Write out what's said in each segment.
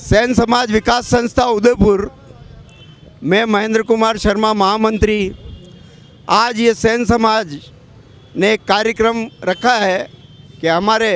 सेन समाज विकास संस्था उदयपुर में महेंद्र कुमार शर्मा महामंत्री। आज ये सेन समाज ने एक कार्यक्रम रखा है कि हमारे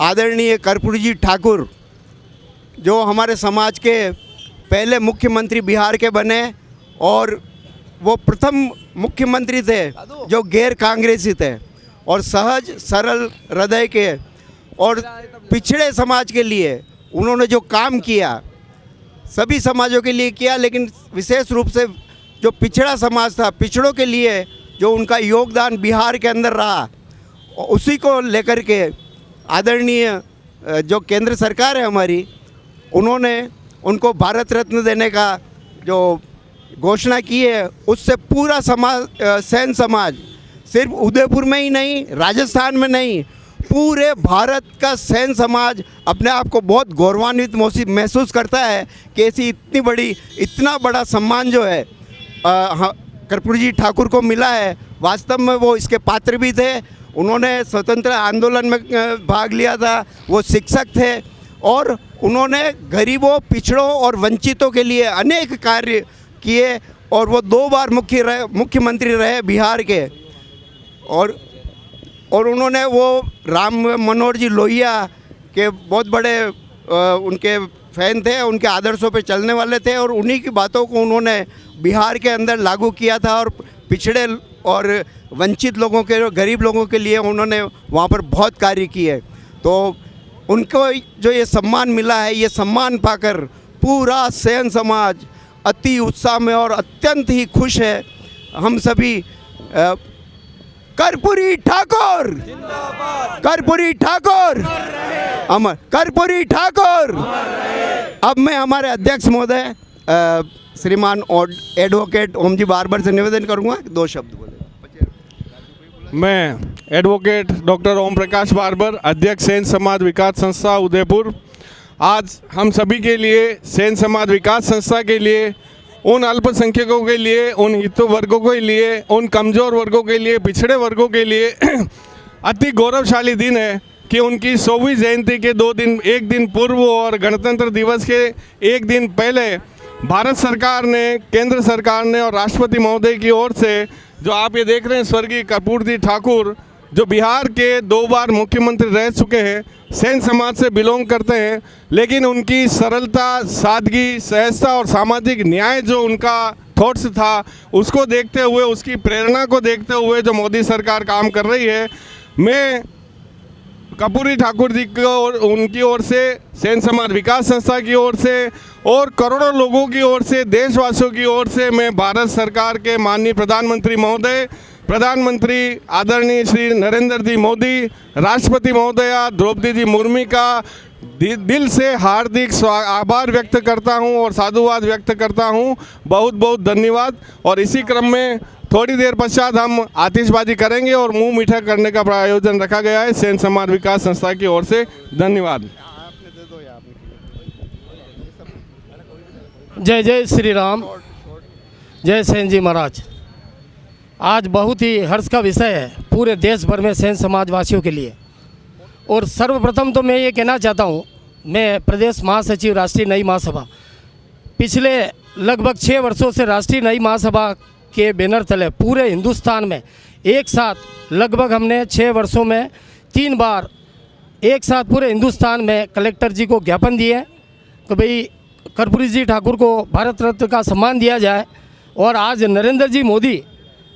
आदरणीय कर्पूरी जी ठाकुर जो हमारे समाज के पहले मुख्यमंत्री बिहार के बने और वो प्रथम मुख्यमंत्री थे जो गैर कांग्रेसी थे और सहज सरल हृदय के और पिछड़े समाज के लिए उन्होंने जो काम किया सभी समाजों के लिए किया, लेकिन विशेष रूप से जो पिछड़ा समाज था, पिछड़ों के लिए जो उनका योगदान बिहार के अंदर रहा, उसी को लेकर के आदरणीय जो केंद्र सरकार है हमारी, उन्होंने उनको भारत रत्न देने का जो घोषणा की है, उससे पूरा समाज सेन समाज सिर्फ उदयपुर में ही नहीं, राजस्थान में नहीं, पूरे भारत का सेन समाज अपने आप को बहुत गौरवान्वित महसूस करता है कि ऐसी इतना बड़ा सम्मान जो है कर्पूरी जी ठाकुर को मिला है। वास्तव में वो इसके पात्र भी थे। उन्होंने स्वतंत्र आंदोलन में भाग लिया था, वो शिक्षक थे और उन्होंने गरीबों, पिछड़ों और वंचितों के लिए अनेक कार्य किए और वो 2 बार मुख्यमंत्री रहे बिहार के। और उन्होंने वो राम मनोहर जी लोहिया के बहुत बड़े उनके फैन थे, उनके आदर्शों पे चलने वाले थे और उन्हीं की बातों को उन्होंने बिहार के अंदर लागू किया था और पिछड़े और वंचित लोगों के, गरीब लोगों के लिए उन्होंने वहाँ पर बहुत कार्य किए। तो उनको जो ये सम्मान मिला है, ये सम्मान पाकर पूरा सेन समाज अति उत्साह में और अत्यंत ही खुश है। हम सभी कर्पूरी ठाकुर, कर्पूरी ठाकुर, अमर कर्पूरी ठाकुर। अब मैं हमारे अध्यक्ष महोदय श्रीमान एडवोकेट ओम जी बारबर से निवेदन करूंगा 2 शब्द बोले। मैं advocate doctor Om Prakash barber, अध्यक्ष सेन समाज विकास संस्था उदयपुर। आज हम सभी के लिए, सेन समाज विकास संस्था के लिए, उन अल्पसंख्यकों के लिए, उन हितों वर्गों के लिए, उन कमज़ोर वर्गों के लिए, पिछड़े वर्गों के लिए अति गौरवशाली दिन है कि उनकी 100वीं जयंती के 1 दिन पूर्व और गणतंत्र दिवस के 1 दिन पहले भारत सरकार ने, केंद्र सरकार ने और राष्ट्रपति महोदय की ओर से जो आप ये देख रहे हैं, स्वर्गीय कर्पूरी जी ठाकुर जो बिहार के 2 बार मुख्यमंत्री रह चुके हैं, सेन समाज से बिलोंग करते हैं, लेकिन उनकी सरलता, सादगी, सहजता और सामाजिक न्याय जो उनका थॉट्स था, उसको देखते हुए, उसकी प्रेरणा को देखते हुए जो मोदी सरकार काम कर रही है, मैं कर्पूरी ठाकुर जी को उनकी ओर से, सेन समाज विकास संस्था की ओर से और करोड़ों लोगों की ओर से, देशवासियों की ओर से मैं भारत सरकार के माननीय प्रधानमंत्री महोदय, प्रधानमंत्री आदरणीय श्री नरेंद्र जी मोदी, राष्ट्रपति महोदया द्रौपदी जी मुर्मू का दिल से हार्दिक आभार व्यक्त करता हूं और साधुवाद व्यक्त करता हूं। बहुत बहुत धन्यवाद। और इसी क्रम में थोड़ी देर पश्चात हम आतिशबाजी करेंगे और मुंह मीठा करने का आयोजन रखा गया है सेन समाज विकास संस्था की ओर से। धन्यवाद। जय जय श्री राम, जय सेन जी महाराज। आज बहुत ही हर्ष का विषय है पूरे देश भर में सेन समाजवासियों के लिए। और सर्वप्रथम तो मैं ये कहना चाहता हूँ, मैं प्रदेश महासचिव राष्ट्रीय नई महासभा, पिछले लगभग 6 वर्षों से राष्ट्रीय नई महासभा के बैनर तले पूरे हिंदुस्तान में एक साथ लगभग हमने 6 वर्षों में 3 बार एक साथ पूरे हिंदुस्तान में कलेक्टर जी को ज्ञापन दिए कि भाई कर्पूरी जी ठाकुर को भारत रत्न का सम्मान दिया जाए। और आज नरेंद्र जी मोदी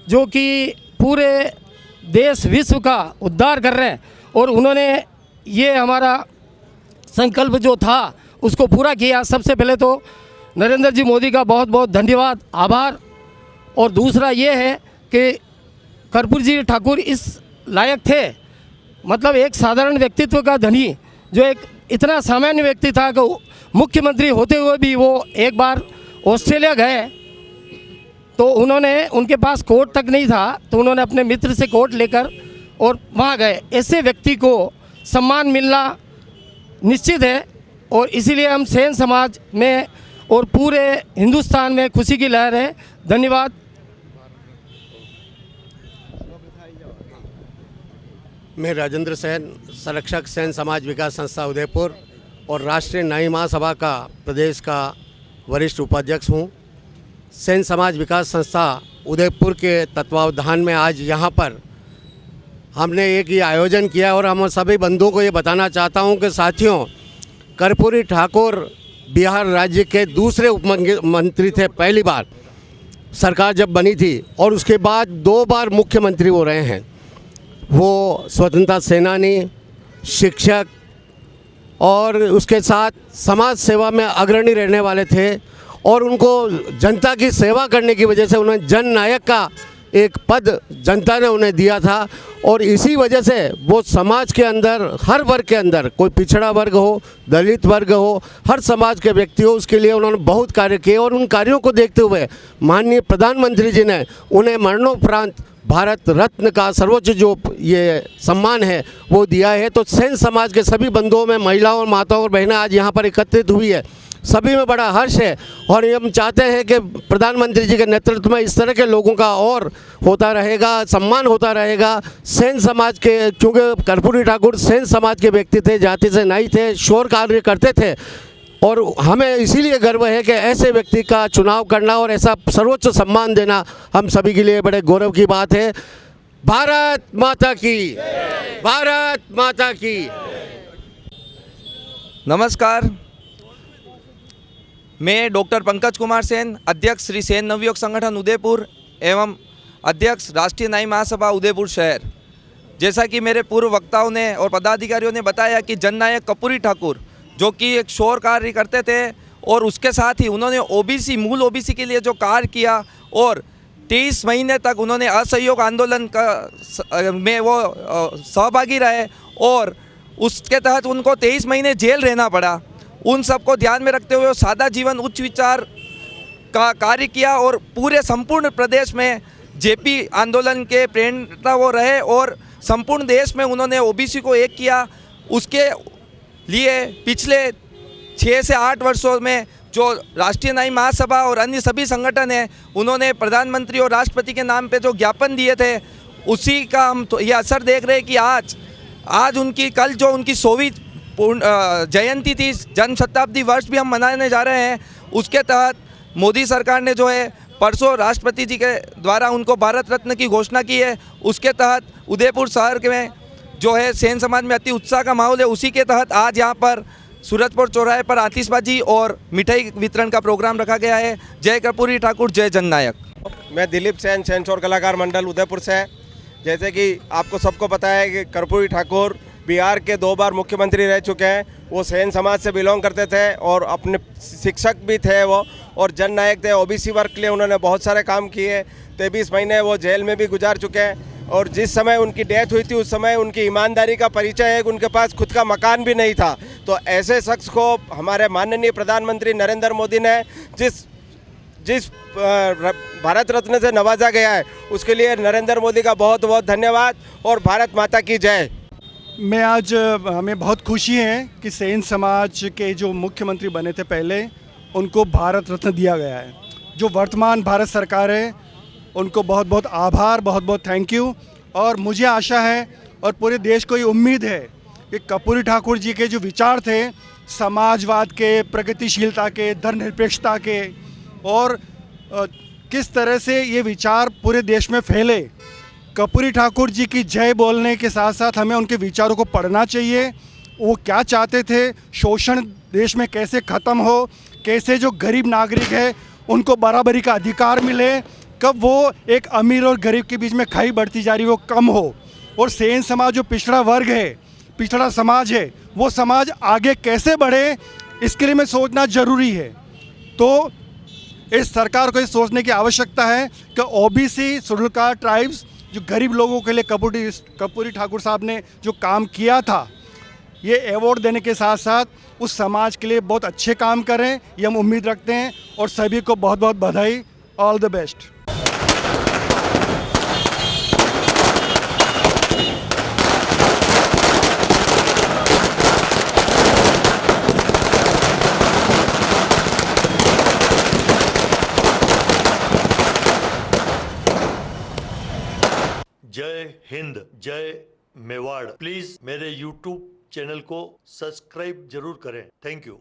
जो कि पूरे देश विश्व का उद्धार कर रहे हैं और उन्होंने ये हमारा संकल्प जो था उसको पूरा किया। सबसे पहले तो नरेंद्र जी मोदी का बहुत बहुत धन्यवाद, आभार। और दूसरा ये है कि कर्पूरी जी ठाकुर इस लायक थे, मतलब एक साधारण व्यक्तित्व का धनी, जो एक इतना सामान्य व्यक्ति था कि मुख्यमंत्री होते हुए भी वो एक बार ऑस्ट्रेलिया गए तो उन्होंने, उनके पास कोट तक नहीं था तो उन्होंने अपने मित्र से कोट लेकर और वहाँ गए। ऐसे व्यक्ति को सम्मान मिलना निश्चित है और इसीलिए हम सेन समाज में और पूरे हिंदुस्तान में खुशी की लहर है। धन्यवाद। मैं राजेंद्र सेन, संरक्षक सेन समाज विकास संस्था उदयपुर और राष्ट्रीय न्याय महासभा का प्रदेश का वरिष्ठ उपाध्यक्ष हूँ। सेन समाज विकास संस्था उदयपुर के तत्वावधान में आज यहाँ पर हमने एक ये आयोजन किया और हम सभी बंधुओं को ये बताना चाहता हूँ कि साथियों, कर्पूरी ठाकुर बिहार राज्य के दूसरे उप मंत्री थे पहली बार सरकार जब बनी थी, और उसके बाद 2 बार मुख्यमंत्री वो रहे हैं। वो स्वतंत्रता सेनानी, शिक्षक और उसके साथ समाज सेवा में अग्रणी रहने वाले थे, और उनको जनता की सेवा करने की वजह से उन्हें जननायक का एक पद जनता ने उन्हें दिया था। और इसी वजह से वो समाज के अंदर, हर वर्ग के अंदर, कोई पिछड़ा वर्ग हो, दलित वर्ग हो, हर समाज के व्यक्ति हो, उसके लिए उन्होंने बहुत कार्य किए। और उन कार्यों को देखते हुए माननीय प्रधानमंत्री जी ने उन्हें मरणोपरांत भारत रत्न का सर्वोच्च जो ये सम्मान है वो दिया है। तो सेन समाज के सभी बंधुओं में महिलाओं और माताओं और बहनें आज यहाँ पर एकत्रित हुई है, सभी में बड़ा हर्ष है। और हम चाहते हैं कि प्रधानमंत्री जी के नेतृत्व में इस तरह के लोगों का और होता रहेगा, सम्मान होता रहेगा। सेन समाज के, क्योंकि कर्पूरी ठाकुर सेन समाज के व्यक्ति थे, जाति से नहीं थे, शोर कार्य करते थे, और हमें इसीलिए गर्व है कि ऐसे व्यक्ति का चुनाव करना और ऐसा सर्वोच्च सम्मान देना हम सभी के लिए बड़े गौरव की बात है। भारत माता की, भारत माता की। नमस्कार, मैं डॉक्टर पंकज कुमार सेन, अध्यक्ष श्री सेन नवयुग संगठन उदयपुर एवं अध्यक्ष राष्ट्रीय न्याय महासभा उदयपुर शहर। जैसा कि मेरे पूर्व वक्ताओं ने और पदाधिकारियों ने बताया कि जननायक कर्पूरी ठाकुर जो कि एक शोर कार्य करते थे, और उसके साथ ही उन्होंने ओबीसी, मूल ओबीसी के लिए जो कार्य किया, और 23 महीने तक उन्होंने असहयोग आंदोलन का में वो सहभागी रहे, और उसके तहत उनको 23 महीने जेल रहना पड़ा। उन सबको ध्यान में रखते हुए सादा जीवन, उच्च विचार का कार्य किया, और पूरे संपूर्ण प्रदेश में जेपी आंदोलन के प्रेरणा वो रहे, और संपूर्ण देश में उन्होंने ओबीसी को एक किया। उसके लिए पिछले 6 से 8 वर्षों में जो राष्ट्रीय न्याय महासभा और अन्य सभी संगठन हैं, उन्होंने प्रधानमंत्री और राष्ट्रपति के नाम पे जो ज्ञापन दिए थे, उसी का हम तो ये असर देख रहे हैं कि आज उनकी, कल जो उनकी 100वीं जयंती थी, जन्म शताब्दी वर्ष भी हम मनाने जा रहे हैं। उसके तहत मोदी सरकार ने जो है परसों राष्ट्रपति जी के द्वारा उनको भारत रत्न की घोषणा की है। उसके तहत उदयपुर शहर में जो है सेन समाज में अति उत्साह का माहौल है। उसी के तहत आज यहाँ पर सूरजपुर चौराहे पर आतिशबाजी और मिठाई वितरण का प्रोग्राम रखा गया है। जय कर्पूरी ठाकुर, जय जननायक। मैं दिलीप सेन, सेंसोर कलाकार मंडल उदयपुर से। जैसे कि आपको सबको पता है कि कर्पूरी ठाकुर बिहार के 2 बार मुख्यमंत्री रह चुके हैं। वो सेन समाज से बिलोंग करते थे और अपने शिक्षक भी थे वो, और जननायक थे। ओबीसी वर्ग के लिए उन्होंने बहुत सारे काम किए। 23 महीने वो जेल में भी गुजार चुके हैं, और जिस समय उनकी डेथ हुई थी उस समय उनकी ईमानदारी का परिचय है कि उनके पास खुद का मकान भी नहीं था। तो ऐसे शख्स को हमारे माननीय प्रधानमंत्री नरेंद्र मोदी ने जिस भारत रत्न से नवाजा गया है, उसके लिए नरेंद्र मोदी का बहुत बहुत धन्यवाद, और भारत माता की जय। मैं आज, हमें बहुत खुशी है कि सेन समाज के जो मुख्यमंत्री बने थे पहले, उनको भारत रत्न दिया गया है। जो वर्तमान भारत सरकार है, उनको बहुत बहुत आभार, बहुत बहुत थैंक यू। और मुझे आशा है और पूरे देश को ये उम्मीद है कि कर्पूरी ठाकुर जी के जो विचार थे, समाजवाद के, प्रगतिशीलता के, धर्मनिरपेक्षता के, और किस तरह से ये विचार पूरे देश में फैले। कर्पूरी ठाकुर जी की जय बोलने के साथ साथ हमें उनके विचारों को पढ़ना चाहिए। वो क्या चाहते थे, शोषण देश में कैसे ख़त्म हो, कैसे जो गरीब नागरिक है उनको बराबरी का अधिकार मिले, कब वो एक अमीर और गरीब के बीच में खाई बढ़ती जा रही वो कम हो, और सेन समाज जो पिछड़ा वर्ग है, पिछड़ा समाज है, वो समाज आगे कैसे बढ़े, इसके लिए में सोचना ज़रूरी है। तो इस सरकार को ये सोचने की आवश्यकता है कि ओबीसी, शेड्यूल कास्ट, ट्राइब्स, जो गरीब लोगों के लिए कर्पूरी ठाकुर साहब ने जो काम किया था, ये अवार्ड देने के साथ साथ उस समाज के लिए बहुत अच्छे काम करें, ये हम उम्मीद रखते हैं। और सभी को बहुत बहुत बधाई, ऑल द बेस्ट। जय हिंद, जय मेवाड़। प्लीज मेरे YouTube चैनल को सब्सक्राइब जरूर करें। Thank you.